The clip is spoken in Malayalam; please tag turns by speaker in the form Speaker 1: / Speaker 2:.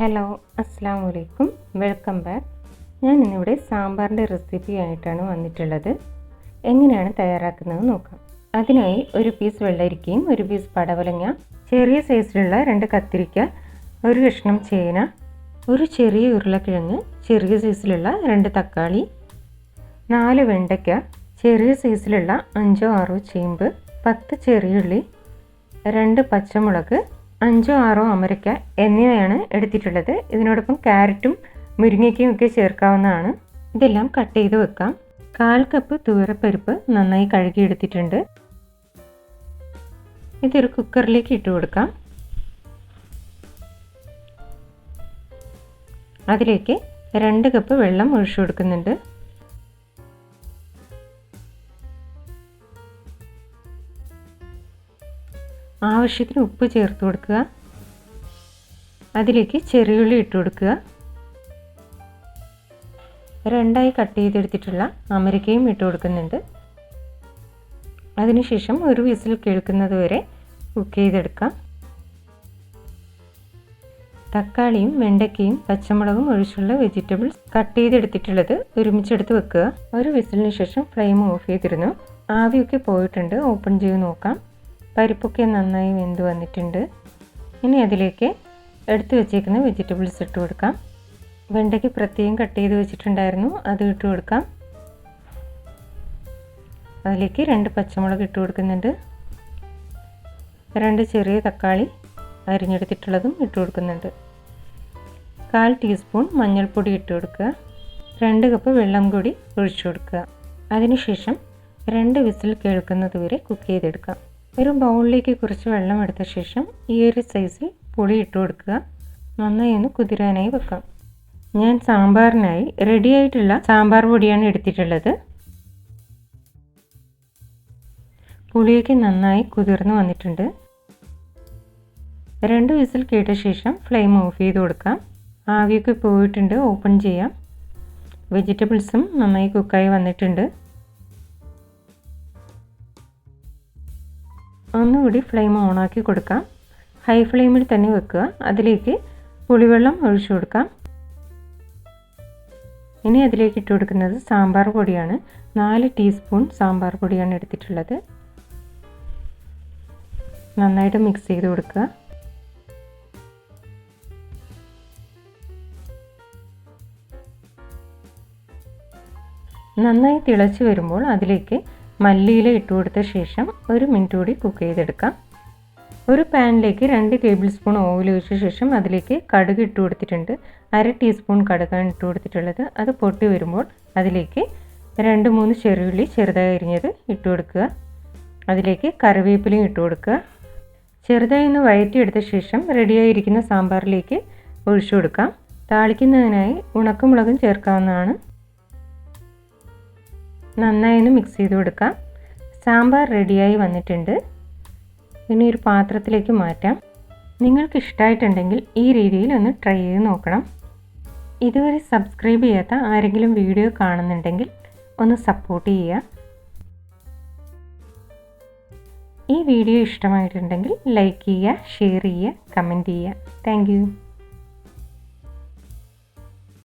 Speaker 1: ഹലോ, അസ്സാം വലൈക്കും, വെൽക്കം ബാക്ക്. ഞാൻ ഇന്നിവിടെ സാമ്പാറിൻ്റെ റെസിപ്പി ആയിട്ടാണ് വന്നിട്ടുള്ളത്. എങ്ങനെയാണ് തയ്യാറാക്കുന്നത് നോക്കാം. അതിനായി ഒരു പീസ് വെള്ളരിക്കയും ഒരു പീസ് പടവലങ്ങ, ചെറിയ സൈസിലുള്ള 2 കത്തിരിക്ക, ഒരു കഷ്ണം ചേന, ഒരു ചെറിയ ഉരുളക്കിഴങ്ങ്, ചെറിയ സൈസിലുള്ള 2 തക്കാളി, 4 വെണ്ടയ്ക്ക, ചെറിയ സൈസിലുള്ള 5-6 ചേമ്പ്, 10 ചെറിയുള്ളി, 2 പച്ചമുളക്, 5-6 അമരക്ക എന്നിവയാണ് എടുത്തിട്ടുള്ളത്. ഇതിനോടൊപ്പം ക്യാരറ്റും മുരിങ്ങയ്ക്കയും ഒക്കെ ചേർക്കാവുന്നതാണ്. ഇതെല്ലാം കട്ട് ചെയ്ത് വെക്കാം. 1/4 കപ്പ് തുവരപ്പരിപ്പ് നന്നായി കഴുകി എടുത്തിട്ടുണ്ട്. ഇതൊരു കുക്കറിലേക്ക് ഇട്ട് കൊടുക്കാം. അതിലേക്ക് 2 കപ്പ് വെള്ളം ഒഴിച്ചു കൊടുക്കുന്നുണ്ട്. ആവശ്യത്തിന് ഉപ്പ് ചേർത്ത് കൊടുക്കുക. അതിലേക്ക് ചെറിയുള്ളി ഇട്ട് കൊടുക്കുക. 2ആയി കട്ട് ചെയ്തെടുത്തിട്ടുള്ള അമരക്കയും ഇട്ട് കൊടുക്കുന്നുണ്ട്. അതിനുശേഷം ഒരു വിസിൽ കേൾക്കുന്നത് വരെ കുക്ക് ചെയ്തെടുക്കാം. തക്കാളിയും വെണ്ടയ്ക്കയും പച്ചമുളകും ഒഴിച്ചുള്ള വെജിറ്റബിൾസ് കട്ട് ചെയ്തെടുത്തിട്ടുള്ളത് ഒരുമിച്ചെടുത്ത് വെക്കുക. ഒരു വിസിലിന് ശേഷം ഫ്ലെയിം ഓഫ് ചെയ്തിരുന്നു. ആവിയൊക്കെ പോയിട്ടുണ്ട്. ഓപ്പൺ ചെയ്ത് നോക്കാം. പരിപ്പൊക്കെ നന്നായി വെന്ത് വന്നിട്ടുണ്ട്. ഇനി അതിലേക്ക് എടുത്തു വെച്ചേക്കുന്ന വെജിറ്റബിൾസ് ഇട്ട് കൊടുക്കാം. വെണ്ടയ്ക്ക് പ്രത്യേകം കട്ട് ചെയ്ത് വെച്ചിട്ടുണ്ടായിരുന്നു, അത് ഇട്ട് കൊടുക്കാം. അതിലേക്ക് 2 പച്ചമുളക് ഇട്ട് കൊടുക്കുന്നുണ്ട്. 2 ചെറിയ തക്കാളി അരിഞ്ഞെടുത്തിട്ടുള്ളതും ഇട്ട് കൊടുക്കുന്നുണ്ട്. 1/4 ടീസ്പൂൺ മഞ്ഞൾപ്പൊടി ഇട്ട് കൊടുക്കുക. 2 കപ്പ് വെള്ളം കൂടി ഒഴിച്ചു കൊടുക്കുക. അതിനുശേഷം 2 വിസിൽ കേൾക്കുന്നത് വരെ കുക്ക് ചെയ്തെടുക്കാം. ഒരു ബൗളിലേക്ക് കുറച്ച് വെള്ളം എടുത്ത ശേഷം ഈ ഒരു സൈസിൽ പുളി ഇട്ട് കൊടുക്കുക. നന്നായി ഒന്ന് കുതിരാനായി വെക്കാം. ഞാൻ സാമ്പാറിനായി റെഡി ആയിട്ടുള്ള സാമ്പാർ പൊടിയാണ് എടുത്തിട്ടുള്ളത്. പുളിയൊക്കെ നന്നായി കുതിർന്ന് വന്നിട്ടുണ്ട്. 2 വിസിൽ കേട്ട ശേഷം ഫ്ലെയിം ഓഫ് ചെയ്ത് കൊടുക്കാം. ആവിയൊക്കെ പോയിട്ടുണ്ട്. ഓപ്പൺ ചെയ്യാം. വെജിറ്റബിൾസും നന്നായി കുക്കായി വന്നിട്ടുണ്ട്. ഒന്നുകൂടി ഫ്ലെയിം ഓണാക്കി കൊടുക്കാം. ഹൈ ഫ്ലെയിമിൽ തന്നെ വെക്കുക. അതിലേക്ക് പുളിവെള്ളം ഒഴിച്ചു കൊടുക്കാം. ഇനി അതിലേക്ക് ഇട്ട് കൊടുക്കുന്നത് സാമ്പാർ പൊടിയാണ്. 4 ടീസ്പൂൺ സാമ്പാർ പൊടിയാണ് എടുത്തിട്ടുള്ളത്. നന്നായിട്ട് മിക്സ് ചെയ്ത് കൊടുക്കുക. നന്നായി തിളച്ച് വരുമ്പോൾ അതിലേക്ക് മല്ലിയില ഇട്ട് കൊടുത്ത ശേഷം 1 മിനിറ്റ് കൂടി കുക്ക് ചെയ്തെടുക്കാം. ഒരു പാനിലേക്ക് 2 ടേബിൾ സ്പൂൺ ഓയിൽ ഒഴിച്ച ശേഷം അതിലേക്ക് കടുക് ഇട്ട് കൊടുത്തിട്ടുണ്ട്. 1/2 ടീസ്പൂൺ കടുകാണ് ഇട്ട് കൊടുത്തിട്ടുള്ളത്. അത് പൊട്ടി വരുമ്പോൾ അതിലേക്ക് 2-3 ചെറിയുള്ളി ചെറുതായി അരിഞ്ഞത് ഇട്ട് കൊടുക്കുക. അതിലേക്ക് കറിവേപ്പിലയും ഇട്ട് കൊടുക്കുക. ചെറുതായി ഒന്ന് വഴറ്റിയെടുത്ത ശേഷം റെഡിയായിരിക്കുന്ന സാമ്പാറിലേക്ക് ഒഴിച്ചു കൊടുക്കാം. താളിക്കുന്നതിനായി ഉണക്കമുളകും ചേർക്കാവുന്നതാണ്. നന്നായി ഒന്ന് മിക്സ് ചെയ്ത് കൊടുക്കാം. സാമ്പാർ റെഡിയായി വന്നിട്ടുണ്ട്. ഇനി ഒരു പാത്രത്തിലേക്ക് മാറ്റാം. നിങ്ങൾക്ക് ഇഷ്ടമായിട്ടുണ്ടെങ്കിൽ ഈ രീതിയിൽ ഒന്ന് ട്രൈ ചെയ്ത് നോക്കണം. ഇതുവരെ സബ്സ്ക്രൈബ് ചെയ്യാത്ത ആരെങ്കിലും വീഡിയോ കാണുന്നുണ്ടെങ്കിൽ ഒന്ന് സപ്പോർട്ട് ചെയ്യുക. ഈ വീഡിയോ ഇഷ്ടമായിട്ടുണ്ടെങ്കിൽ ലൈക്ക് ചെയ്യുക, ഷെയർ ചെയ്യുക, കമൻറ്റ് ചെയ്യുക. Thank you.